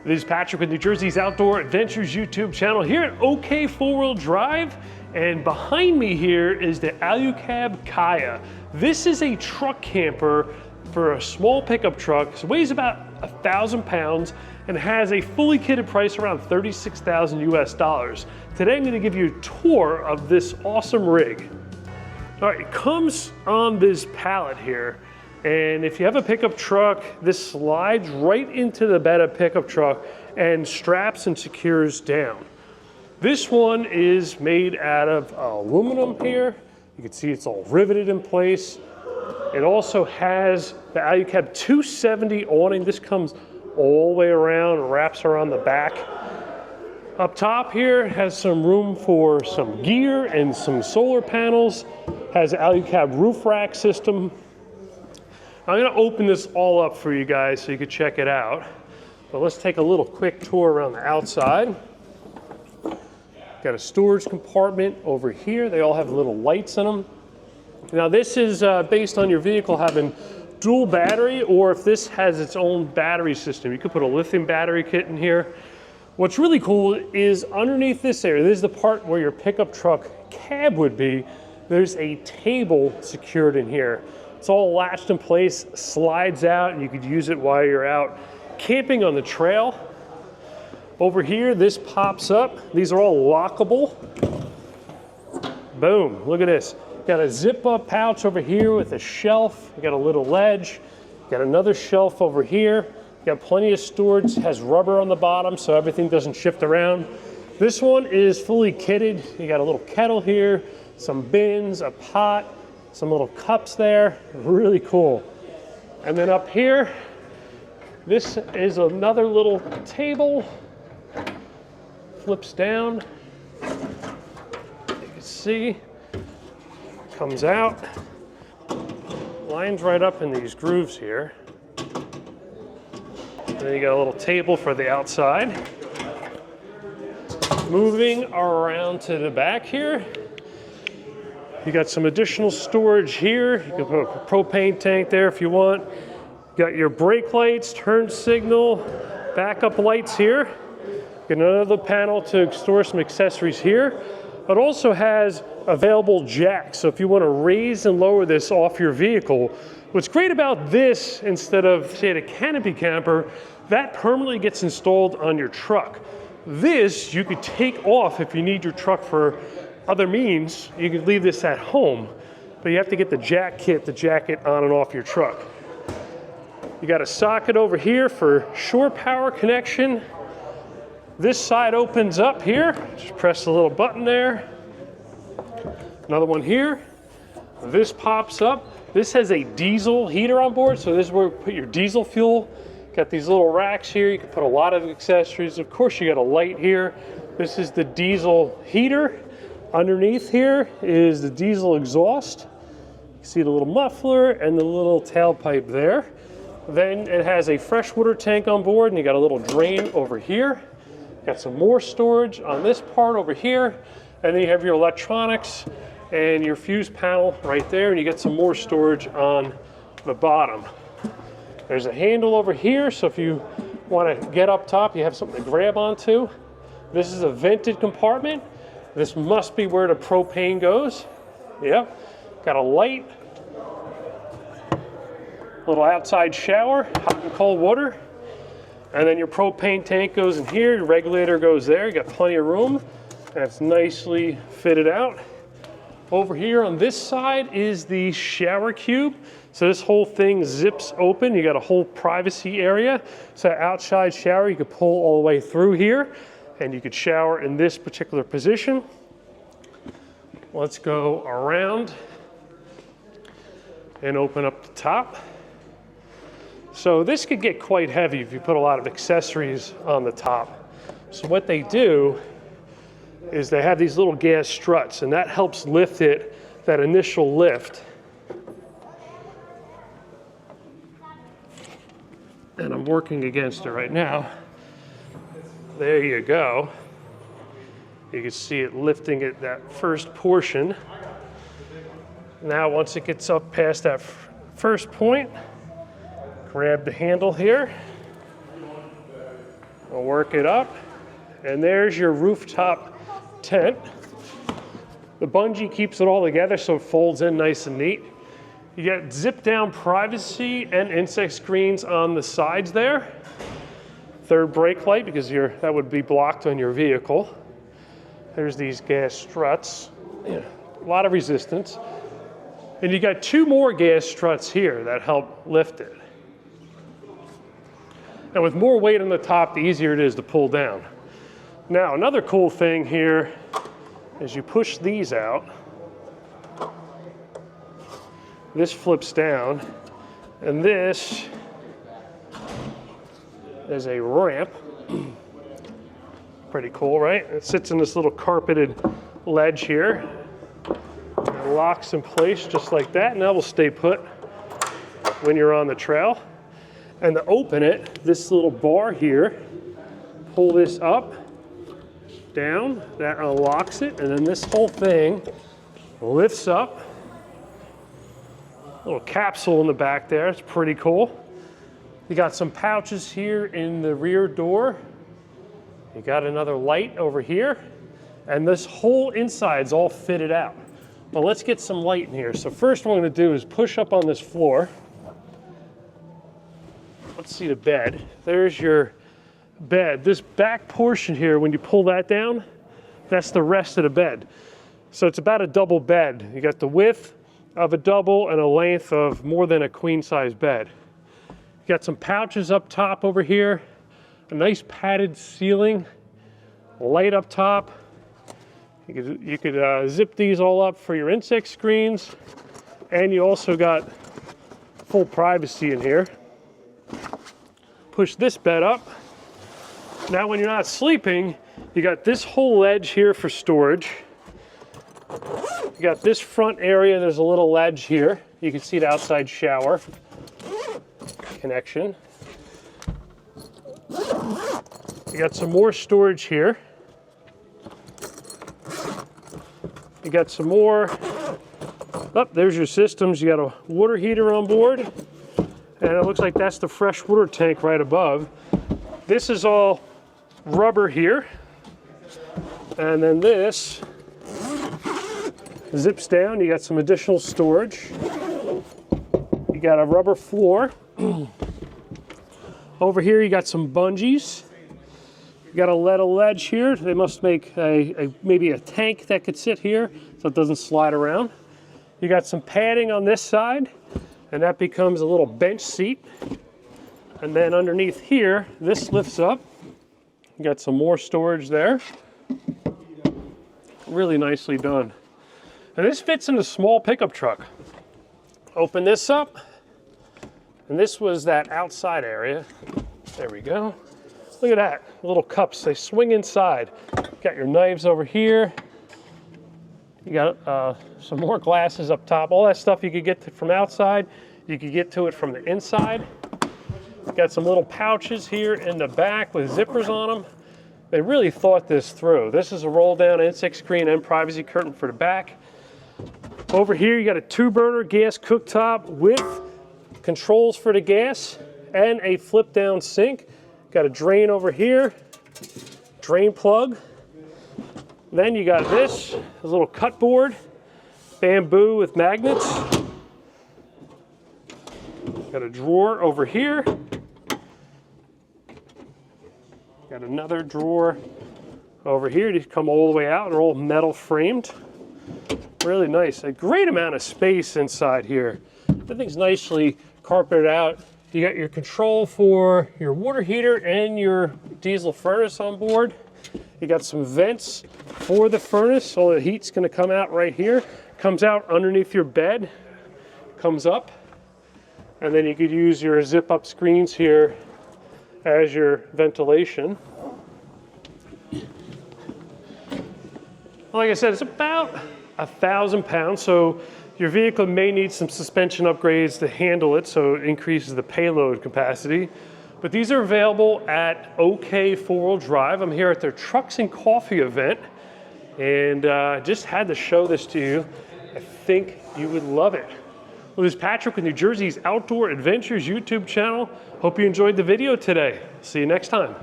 This is Patrick with New Jersey's Outdoor Adventures YouTube channel here at OK 4-Wheel Drive. And behind me here is the Alu-Cab Khaya. This is a truck camper for a small pickup truck. It weighs about 1,000 pounds and has a fully kitted price around 36,000 US dollars. Today I'm going to give you a tour of this awesome rig. All right, it comes on this pallet here. And if you have a pickup truck, this slides right into the bed of pickup truck and straps and secures down. This one is made out of aluminum here. You can see it's all riveted in place. It also has the Alu-Cab 270 awning. This comes all the way around, wraps around the back. Up top here, it has some room for some gear and some solar panels. Has an Alu-Cab roof rack system. I'm gonna open this all up for you guys so you can check it out. But let's take a little quick tour around the outside. Got a storage compartment over here. They all have little lights in them. Now this is based on your vehicle having dual battery, or if this has its own battery system. You could put a lithium battery kit in here. What's really cool is underneath this area, this is the part where your pickup truck cab would be, there's a table secured in here. It's all latched in place, slides out, and you could use it while you're out camping on the trail. Over here, this pops up. These are all lockable. Boom, look at this. Got a zip up pouch over here with a shelf. You got a little ledge. Got another shelf over here. Got plenty of storage, has rubber on the bottom so everything doesn't shift around. This one is fully kitted. You got a little kettle here, some bins, a pot, some little cups there, really cool. And then up here, this is another little table, flips down. You can see, comes out, lines right up in these grooves here. And then you got a little table for the outside. Moving around to the back here, you got some additional storage here. You can put a propane tank there if you want. You got your brake lights, turn signal, backup lights here. Got another panel to store some accessories here. It also has available jacks. So if you want to raise and lower this off your vehicle, what's great about this, instead of say a canopy camper, that permanently gets installed on your truck. This you could take off if you need your truck for other means. You could leave this at home, but you have to get the jack kit to jack it on and off your truck. You got a socket over here for shore power connection. This side opens up here. Just press the little button there. Another one here. This pops up. This has a diesel heater on board, so this is where you put your diesel fuel. Got these little racks here. You can put a lot of accessories. Of course, you got a light here. This is the diesel heater. Underneath here is the diesel exhaust. You see the little muffler and the little tailpipe there. Then it has a freshwater tank on board, and you got a little drain over here. Got some more storage on this part over here. And then you have your electronics and your fuse panel right there, and you get some more storage on the bottom. There's a handle over here, so if you want to get up top, you have something to grab onto. This is a vented compartment. This must be where the propane goes. Yep. Got a light, little outside shower, hot and cold water. And then your propane tank goes in here, your regulator goes there. You got plenty of room. That's nicely fitted out. Over here on this side is the shower cube. So this whole thing zips open. You got a whole privacy area. So outside shower, you could pull all the way through here, and you could shower in this particular position. Let's go around and open up the top. So this could get quite heavy if you put a lot of accessories on the top. So what they do is they have these little gas struts, and that helps lift it, that initial lift. And I'm working against it right now. There you go. You can see it lifting it, that first portion. Now once it gets up past that first point, grab the handle here, I'll work it up. And there's your rooftop tent. The bungee keeps it all together so it folds in nice and neat. You got zip down privacy and insect screens on the sides there. Third brake light because that would be blocked on your vehicle. There's these gas struts. Yeah, a lot of resistance. And you got 2 more gas struts here that help lift it. And with more weight on the top, the easier it is to pull down. Now, another cool thing here is you push these out. This flips down, and this is a ramp. Pretty cool, right? It sits in this little carpeted ledge here. It locks in place just like that, and that will stay put when you're on the trail. And to open it, this little bar here, pull this up, down, that unlocks it, and then this whole thing lifts up. Little capsule in the back there, it's pretty cool. You got some pouches here in the rear door. You got another light over here, and this whole inside's all fitted out. But let's get some light in here. So first what I'm gonna do is push up on this floor. Let's see the bed. There's your bed. This back portion here, when you pull that down, that's the rest of the bed. So it's about a double bed. You got the width of a double and a length of more than a queen size bed. You got some pouches up top over here, a nice padded ceiling, light up top. You could zip these all up for your insect screens, and you also got full privacy in here. Push this bed up. Now when you're not sleeping, you got this whole ledge here for storage. You got this front area, there's a little ledge here. You can see the outside shower connection. You got some more storage here. You got some more, there's your systems. You got a water heater on board, and it looks like that's the fresh water tank right above. This is all rubber here, and then this zips down. You got some additional storage. You got a rubber floor. Over here you got some bungees. You got a lead ledge here. They must make maybe a tank that could sit here so it doesn't slide around. You got some padding on this side, and that becomes a little bench seat. And then underneath here, this lifts up. You got some more storage there. Really nicely done. And this fits in a small pickup truck. Open this up, and this was that outside area. There we go. Look at that, little cups, they swing inside. Got your knives over here. You got some more glasses up top. All that stuff you could get from outside, you could get to it from the inside. Got some little pouches here in the back with zippers on them. They really thought this through. This is a roll down insect screen and privacy curtain for the back. Over here you got a 2-burner gas cooktop with controls for the gas and a flip down sink. Got a drain over here, drain plug. Then you got this, a little cut board, bamboo with magnets. Got a drawer over here. Got another drawer over here. These come all the way out. They're all metal framed. Really nice. A great amount of space inside here. Everything's nicely carpeted out. You got your control for your water heater and your diesel furnace on board. You got some vents for the furnace. All the heat's going to come out right here. Comes out underneath your bed. Comes up. And then you could use your zip up screens here as your ventilation. Like I said, it's about 1,000 pounds, so your vehicle may need some suspension upgrades to handle it, so it increases the payload capacity. But these are available at OK 4-Wheel Drive. I'm here at their Trucks and Coffee event, and just had to show this to you. I think you would love it. Well, this is Patrick with New Jersey's Outdoor Adventures YouTube channel. Hope you enjoyed the video today. See you next time.